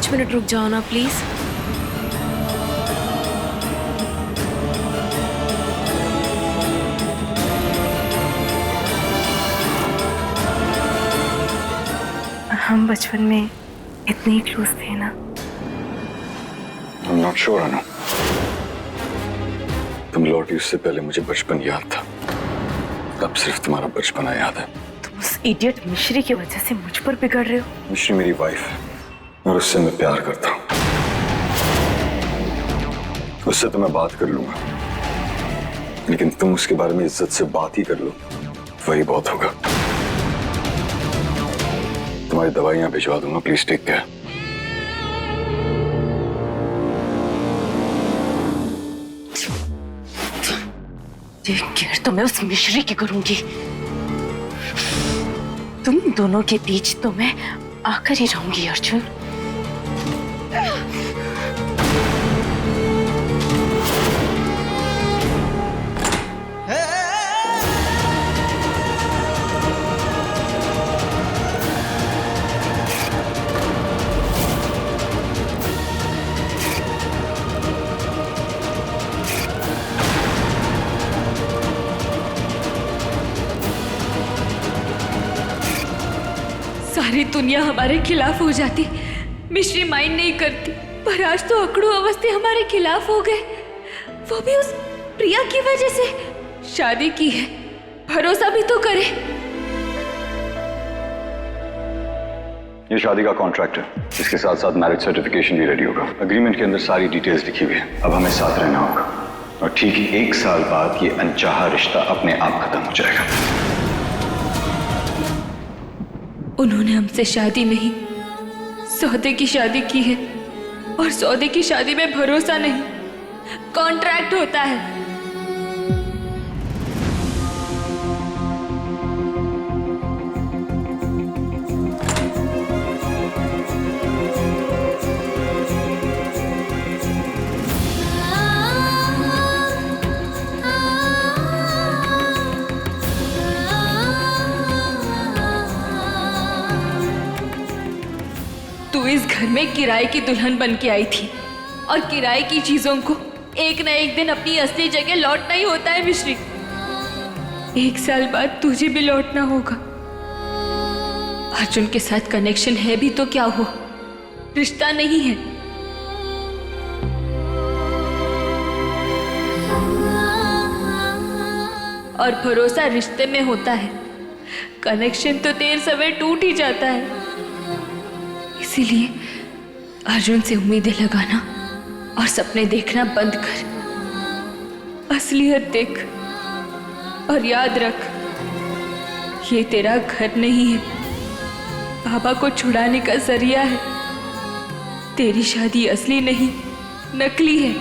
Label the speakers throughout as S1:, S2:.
S1: 5 minute रुक जाओ ना प्लीज। हम बचपन में इतने ही क्लोज थे ना।
S2: I'm not sure, अनु। तुम लौटी उससे पहले मुझे बचपन याद था। अब सिर्फ तुम्हारा बचपना याद है।
S1: तुम उस इडियट मिश्री की वजह से मुझ पर बिगड़ रहे हो।
S2: मिश्री मेरी वाइफ है और उससे मैं प्यार करता हूँ। उससे तो मैं बात कर लूंगा, लेकिन तुम उसके बारे में इज्जत से बात ही कर लो, वही बहुत होगा। तुम्हारी दवाइयां भिजवा दूंगा, please take care.
S1: Take care तो मैं उस मिश्री की करूंगी। तुम दोनों के बीच तो मैं आकर ही रहूंगी अर्जुन।
S3: सारी दुनिया हमारे खिलाफ हो जाती, मिश्री माइंड नहीं करती, पर आज तो अकड़ू अवस्थी हमारे खिलाफ हो गए, वो भी उस प्रिया की वजह से। शादी की है, भरोसा भी तो करे।
S2: ये शादी का कॉन्ट्रैक्ट है, इसके साथ साथ मैरिज सर्टिफिकेशन भी रेडी होगा। एग्रीमेंट के अंदर सारी डिटेल्स लिखी हुई है। अब हमें साथ रहना होगा और ठीक 1 साल बाद ये अनचाहा रिश्ता अपने आप खत्म हो जाएगा।
S3: उन्होंने हमसे शादी नहीं, सौदे की शादी की है, और सौदे की शादी में भरोसा नहीं, कॉन्ट्रैक्ट होता है। तू इस घर में किराए की दुल्हन बन के आई थी, और किराए की चीजों को एक न एक दिन अपनी असली जगह लौटना ही होता है मिश्री। 1 साल बाद तुझे भी लौटना होगा। अर्जुन के साथ कनेक्शन है भी तो क्या हुआ, रिश्ता नहीं है। और भरोसा रिश्ते में होता है, कनेक्शन तो देर समय टूट ही जाता है। इसीलिए अर्जुन से उम्मीदें लगाना और सपने देखना बंद कर। असलियत देख और याद रख, ये तेरा घर नहीं है, बाबा को छुड़ाने का जरिया है। तेरी शादी असली नहीं, नकली है।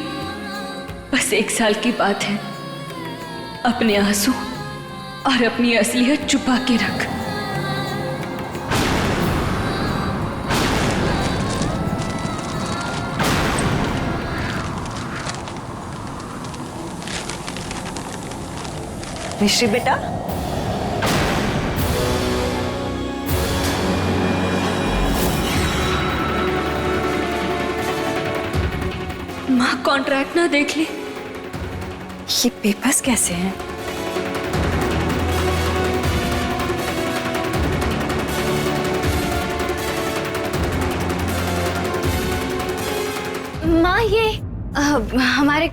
S3: बस 1 साल की बात है। अपने आंसू और अपनी असलियत छुपा के रख।
S1: मिश्री बेटा,
S3: माँ कॉन्ट्रैक्ट ना देख ली।
S1: ये पेपर्स कैसे हैं?
S4: माँ ये हमारे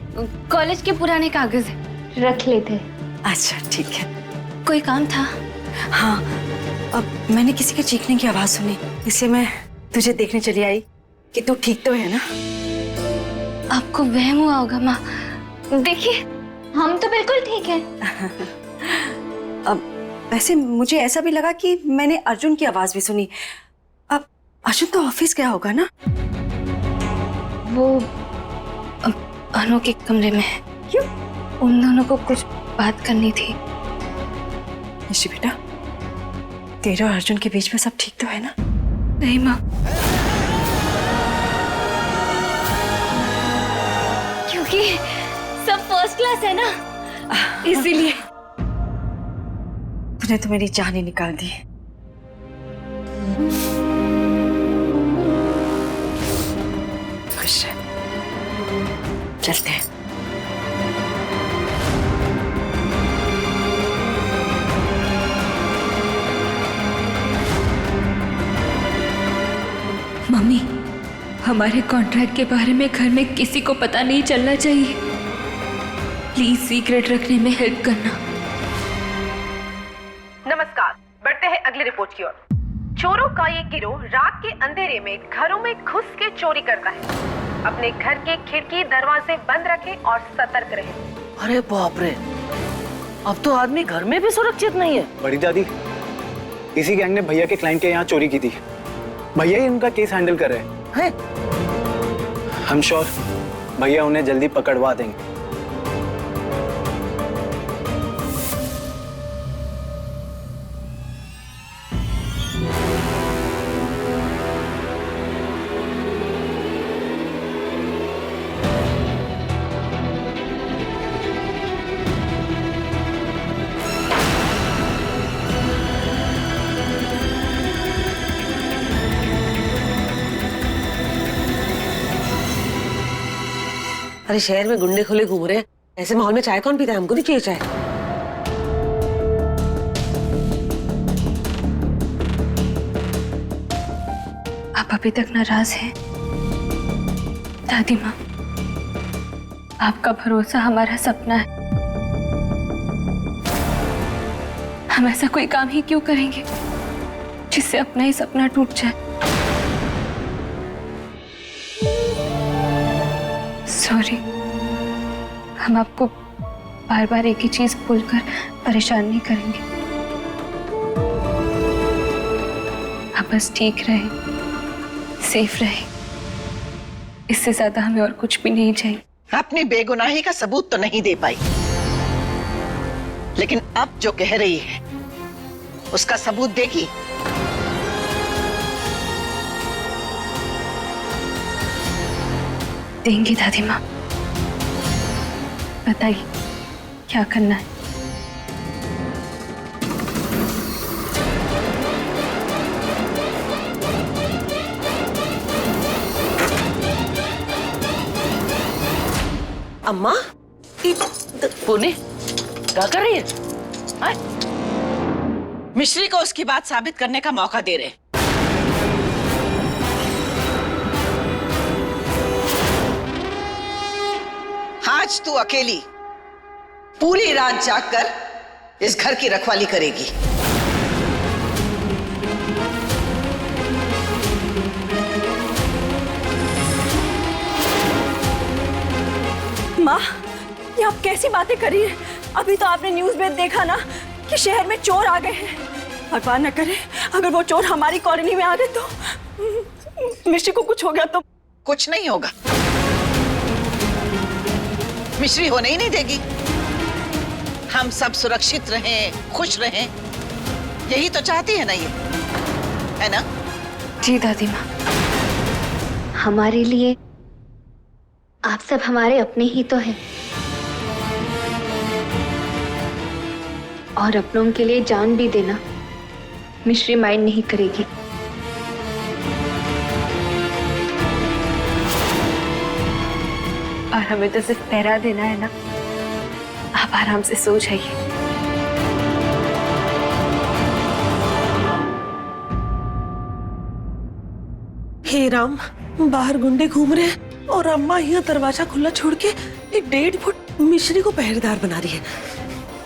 S4: कॉलेज के पुराने कागज है, रख लेते।
S1: अच्छा ठीक है।
S4: कोई काम था?
S1: हाँ, अब मैंने किसी के चीखने की आवाज सुनी, इसलिए मैं तुझे देखने चली आई कि तू ठीक तो है ना।
S4: आपको वहम हुआ होगा माँ, देखिए हम तो बिल्कुल ठीक हैं।
S1: अब वैसे मुझे ऐसा भी लगा कि मैंने अर्जुन की आवाज भी सुनी। अब अर्जुन तो ऑफिस गया होगा ना।
S4: वो अनु के कमरे में है।
S1: क्यों?
S4: उन दोनों को कुछ बात करनी थी।
S1: निशी बेटा, तेरे और अर्जुन के बीच में सब ठीक तो है ना?
S3: नहीं माँ,
S4: क्योंकि सब फर्स्ट क्लास है ना, इसीलिए।
S1: तूने तो मेरी जान ही निकाल दी। खुश रहे। चलते हैं।
S3: मम्मी, हमारे कॉन्ट्रैक्ट के बारे में घर में किसी को पता नहीं चलना चाहिए। प्लीज सीक्रेट रखने में हेल्प करना।
S5: नमस्कार, बढ़ते हैं अगली रिपोर्ट की ओर। चोरों का ये गिरोह रात के अंधेरे में घरों में घुस के चोरी करता है। अपने घर के खिड़की दरवाजे बंद रखें और सतर्क रहें।
S6: अरे बाप रे, अब तो आदमी घर में भी सुरक्षित नहीं है।
S7: बड़ी दादी, इसी गैंग ने भैया के क्लाइंट के यहाँ चोरी की थी। भैया ही उनका केस हैंडल कर रहे हैं। हम श्योर भैया उन्हें जल्दी पकड़वा देंगे।
S6: अरे शहर में गुंडे खुले घूम रहे हैं, ऐसे माहौल में चाय कौन पीता है? हमको नहीं चाहिए चाय।
S3: आप अभी तक नाराज हैं? दादी माँ, आपका भरोसा हमारा सपना है। हम ऐसा कोई काम ही क्यों करेंगे जिससे अपना ही सपना टूट जाए? सॉरी, हम आपको बार बार एक ही चीज बोलकर परेशान नहीं करेंगे। आप बस ठीक रहे, सेफ रहे, इससे ज्यादा हमें और कुछ भी नहीं चाहिए।
S8: अपनी बेगुनाही का सबूत तो नहीं दे पाई, लेकिन अब जो कह रही है उसका सबूत देगी।
S3: देंगी दादी माँ, बताइए क्या करना है?
S6: अम्मा, पुणे क्या कर रही है?
S8: मिश्री को उसकी बात साबित करने का मौका दे रहे। आज तू अकेली पूरी रात जागकर इस घर की रखवाली करेगी।
S1: माँ, ये आप कैसी बातें कर रही हैं? अभी तो आपने न्यूज़ में देखा ना कि शहर में चोर आ गए हैं। भगवान न करे अगर वो चोर हमारी कॉलोनी में आ गए तो मिश्री को कुछ हो गया तो।
S8: कुछ नहीं होगा, मिश्री होने ही नहीं देगी। हम सब सुरक्षित रहें, खुश रहें, यही तो चाहती है ना ये, है ना?
S3: जी दादी माँ।
S4: हमारे लिए आप सब हमारे अपने ही तो हैं, और अपनों के लिए जान भी देना मिश्री माइंड नहीं करेगी।
S3: और हमें तो सिर्फ पहरा देना है ना। आप आराम से सो जाइए।
S6: हे राम, बाहर गुंडे घूम रहे हैं और अम्मा यहाँ दरवाजा खुला छोड़ के एक 1.5 फुट मिश्री को पहरेदार बना रही है।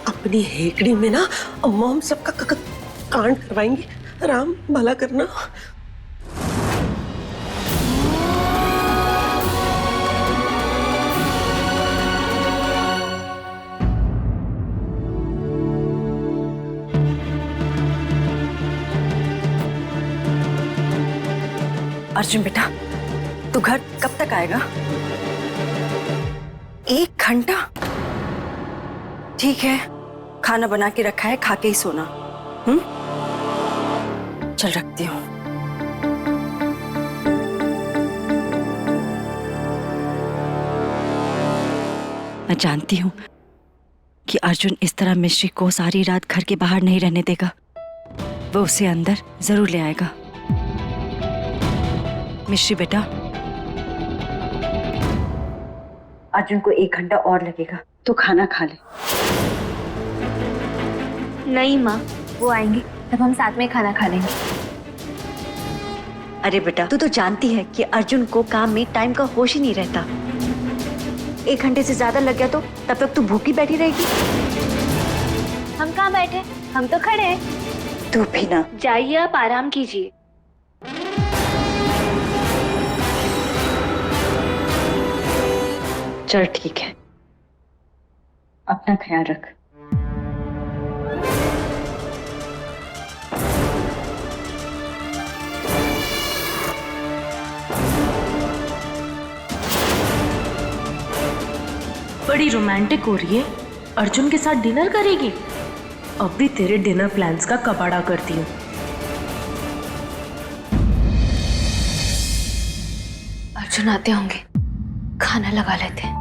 S6: अपनी हेकड़ी में ना अम्मा हम सबका कांड करवाएंगी। राम भला करना।
S1: अर्जुन बेटा, तू घर कब तक आएगा? 1 घंटा? ठीक है, खाना बना के रखा है, खा के ही सोना। चल रखती हूँ। मैं जानती हूँ कि अर्जुन इस तरह मिश्री को सारी रात घर के बाहर नहीं रहने देगा। वो उसे अंदर जरूर ले आएगा। मिश्री बेटा, अर्जुन को 1 घंटा और लगेगा, तो खाना खा ले।
S4: नहीं माँ, वो आएंगे तब हम साथ में खाना खा लेंगे।
S1: अरे बेटा, तू तो जानती है कि अर्जुन को काम में टाइम का होश ही नहीं रहता। 1 घंटे से ज्यादा लग गया तो तब तक तू भूखी बैठी रहेगी।
S4: हम कहाँ बैठे, हम तो खड़े हैं।
S1: तू भी ना।
S4: जाइए, आप आराम कीजिए।
S1: चल ठीक है, अपना ख्याल रख।
S9: बड़ी रोमांटिक हो रही है। अर्जुन के साथ डिनर करेगी? अब भी तेरे डिनर प्लान्स का कबाड़ा करती हूँ।
S4: अर्जुन आते होंगे, खाना लगा लेते हैं।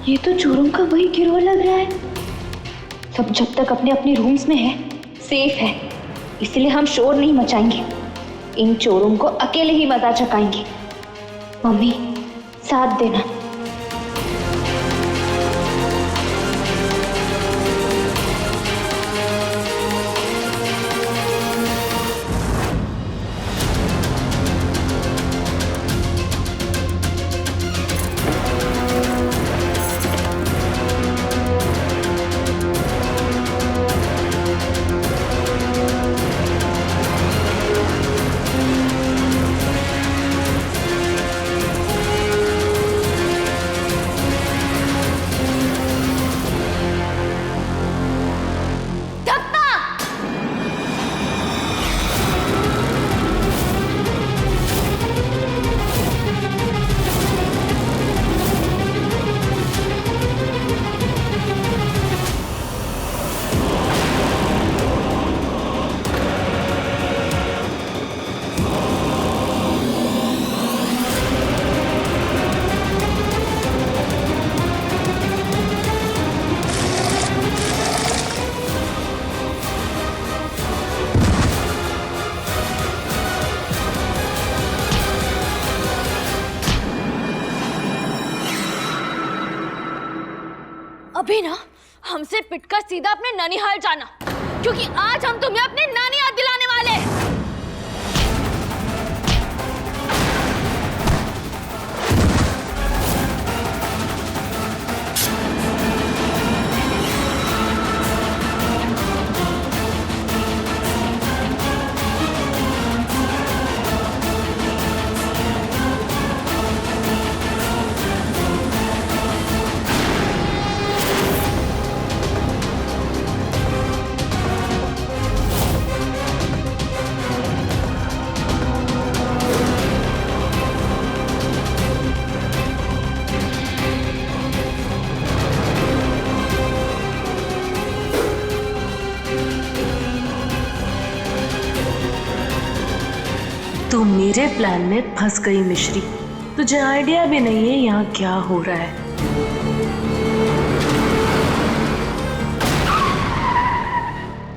S4: ये तो चोरों का वही गिरोह लग रहा है। सब जब तक अपने अपने रूम्स में है, सेफ है, इसलिए हम शोर नहीं मचाएंगे। इन चोरों को अकेले ही मजा चकाएंगे। मम्मी, साथ देना।
S3: अभी ना हमसे पिटकर सीधा अपने ननिहाल जाना, क्योंकि आज हम तुम्हें अपनी नानी याद दिलाने वाले हैं।
S9: तू मेरे प्लान में फंस गई मिश्री। तुझे आइडिया भी नहीं है यहाँ क्या हो रहा है।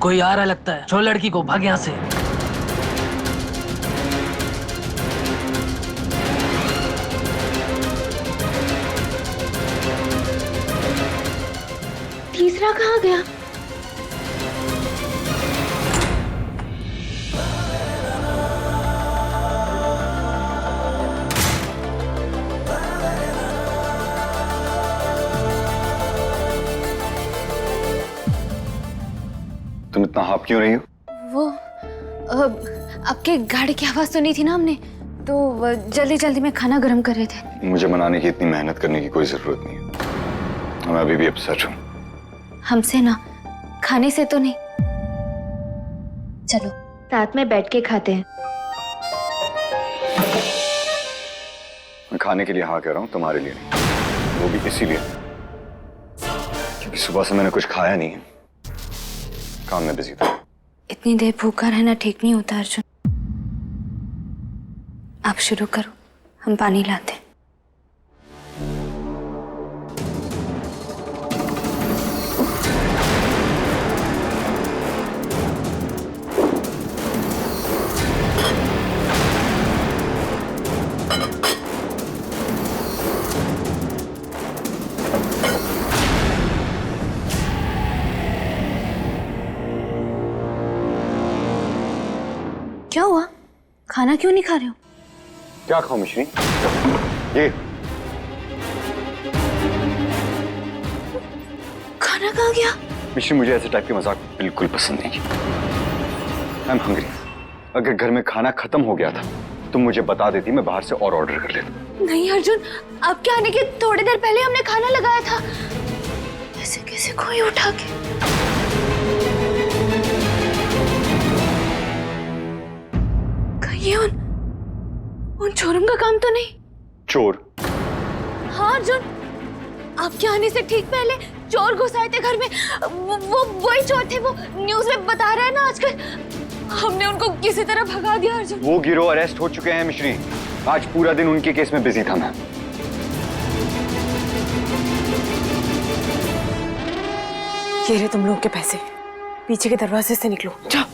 S10: कोई आ रहा लगता है, छोड़ लड़की को, भाग यहाँ से।
S4: तीसरा कहाँ गया?
S2: तुम इतना हाफ क्यों रही हो?
S4: वो आपके गाड़ी की आवाज सुनी थी ना हमने, तो जल्दी जल्दी में खाना गर्म कर रहे थे।
S2: मुझे मनाने की इतनी मेहनत करने की कोई जरूरत नहीं है। मैं अभी भी अपसेट हूँ।
S4: हमसे ना, खाने से तो नहीं। चलो साथ में बैठ के खाते हैं।
S2: मैं खाने के लिए हाँ कह रहा हूँ, तुम्हारे लिए नहीं। वो भी इसीलिए क्योंकि सुबह से मैंने कुछ खाया नहीं है, काम में बिजी था।
S4: इतनी देर भूखा रहना ठीक नहीं होता अर्जुन। आप शुरू करो, हम पानी लाते हैं। क्या हुआ? खाना क्यों नहीं खा रहे हो?
S2: क्या खाऊं मिश्री? ये
S4: खाना कहाँ गया?
S2: मिश्री, मुझे ऐसे टाइप के मजाक बिल्कुल पसंद नहीं। I am hungry. अगर घर में खाना खत्म हो गया था तुम मुझे बता देती, मैं बाहर से और ऑर्डर कर लेता।
S4: नहीं अर्जुन, आपके आने के थोड़ी देर पहले हमने खाना लगाया था। ऐसे कैसे कोई उठा के? ये उन चोरों का काम तो नहीं?
S2: चोर?
S4: हाँ अर्जुन, आपके आने से ठीक पहले चोर घुस आए थे घर में। वही चोर थे, वो न्यूज़ में बता रहे हैं ना आजकल। हमने उनको किसी तरह भगा दिया अर्जुन।
S2: वो गिरोह अरेस्ट हो चुके हैं मिश्री। आज पूरा दिन उनके केस में बिजी था मैं।
S6: ये रहे तुम लोगों के पैसे, पीछे के दरवाजे से निकलो, जाओ।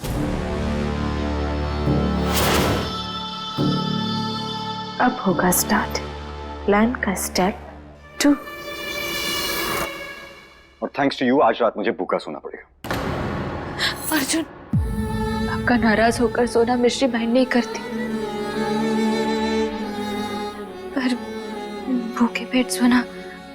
S9: अब होगा स्टार्ट प्लान का स्टेप 2।
S2: और थैंक्स टू यू आज रात मुझे भूखा सोना पड़ेगा।
S3: अर्जुन, आपका नाराज होकर सोना मिश्री बहन नहीं करती, पर भूखे पेट सोना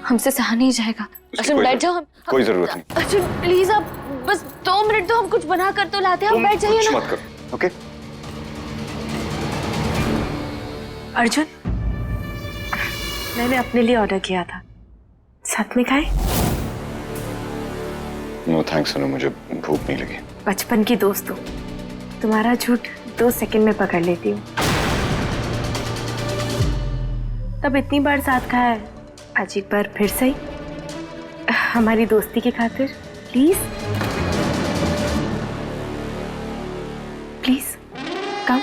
S3: हमसे सहा नहीं जाएगा। अर्जुन बैठ जाओ। हम
S2: कोई जरूरत नहीं।
S4: अर्जुन प्लीज, आप बस 2 मिनट दो, हम कुछ बना कर तो लाते हैं। आप बैठ जाइए ना।
S2: मत करो, ओके?
S9: अर्जुन, मैंने अपने लिए ऑर्डर किया था, साथ में खाए?
S2: नो थैंक्स अनु, मुझे भूख नहीं लगी।
S9: बचपन की दोस्त हूँ, तुम्हारा झूठ 2 सेकंड में पकड़ लेती हूँ। तब इतनी बार साथ खाया है, आज एक बार फिर सही, हमारी दोस्ती की खातिर प्लीज प्लीज कम।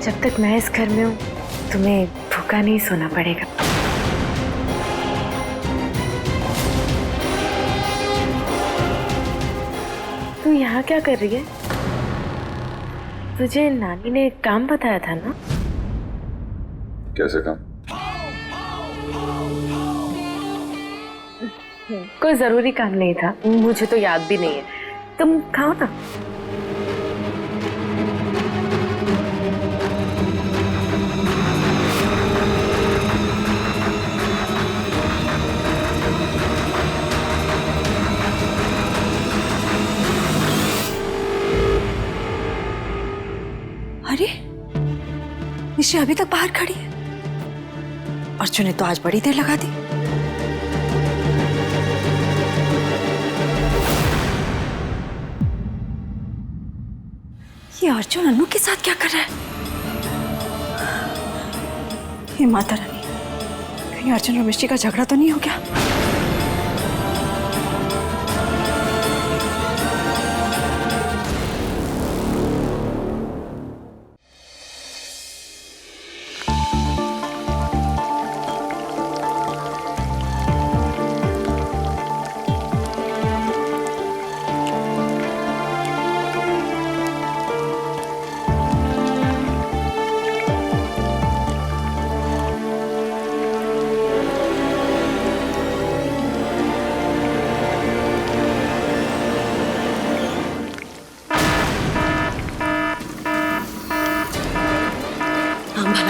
S9: जब तक मैं इस घर में हूँ तुम्हें भूखा नहीं सोना पड़ेगा। तू यहाँ क्या कर रही है? तुझे नानी ने काम बताया था ना?
S2: कैसे काम?
S9: कोई जरूरी काम नहीं था, मुझे तो याद भी नहीं है। तुम खाओ ना।
S1: अरे मिश्री अभी तक बाहर खड़ी है। अर्जुन ने तो आज बड़ी देर लगा दी। ये अर्जुन अनु के साथ क्या कर रहा है? ये माता रानी, कहीं अर्जुन और मिश्री का झगड़ा तो नहीं हो गया?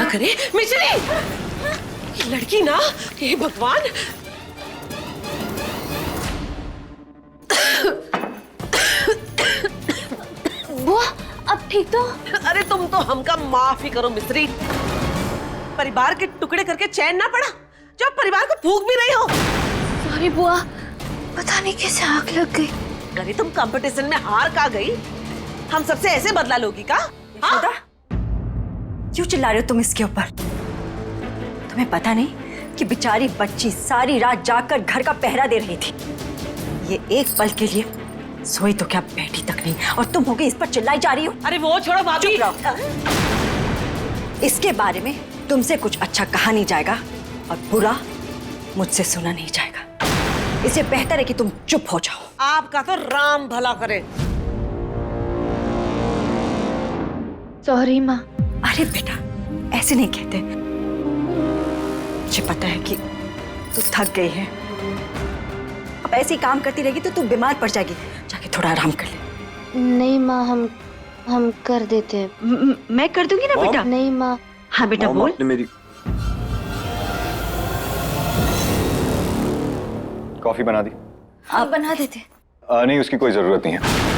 S6: करे मिश्री, लड़की ना, हे भगवान,
S3: ठीक तो?
S6: अरे तुम तो हमका माफ ही करो मिस्री, परिवार के टुकड़े करके चैन ना पड़ा जो परिवार को फूंक भी नहीं हो।
S3: सॉरी बुआ, पता नहीं कैसे आग लग गई।
S6: अरे तुम कंपटीशन में हार का गई, हम सबसे ऐसे बदला लोगी का?
S1: यशोदा, क्यों चिल्ला रहे हो तुम इसके ऊपर? तुम्हें पता नहीं कि बेचारी बच्ची सारी रात जाकर घर का पहरा दे रही थी। ये एक पल के लिए सोई तो क्या बैठी तक नहीं, और तुम हो गई इस पर चिल्लाई जा रही हो।
S6: अरे वो छोड़ो भाभी।
S1: चुप रहो। इसके बारे में तुमसे कुछ अच्छा कहा नहीं जाएगा और बुरा मुझसे सुना नहीं जाएगा। इससे बेहतर है कि तुम चुप हो जाओ।
S6: आपका तो राम भला करे।
S3: सॉरी माँ।
S1: अरे बेटा, ऐसे नहीं कहते। मुझे पता है कि तू थक गई है, अब ऐसे ही काम करती रहेगी तो तू बीमार पड़ जाएगी। जाके थोड़ा आराम कर ले।
S11: नहीं माँ, हम कर देते हैं।
S1: मैं कर दूंगी ना बेटा।
S11: नहीं माँ।
S1: हाँ बेटा बोल।
S2: मेरी कॉफी बना दी?
S3: आप बना देते।
S2: नहीं, उसकी कोई जरूरत नहीं है।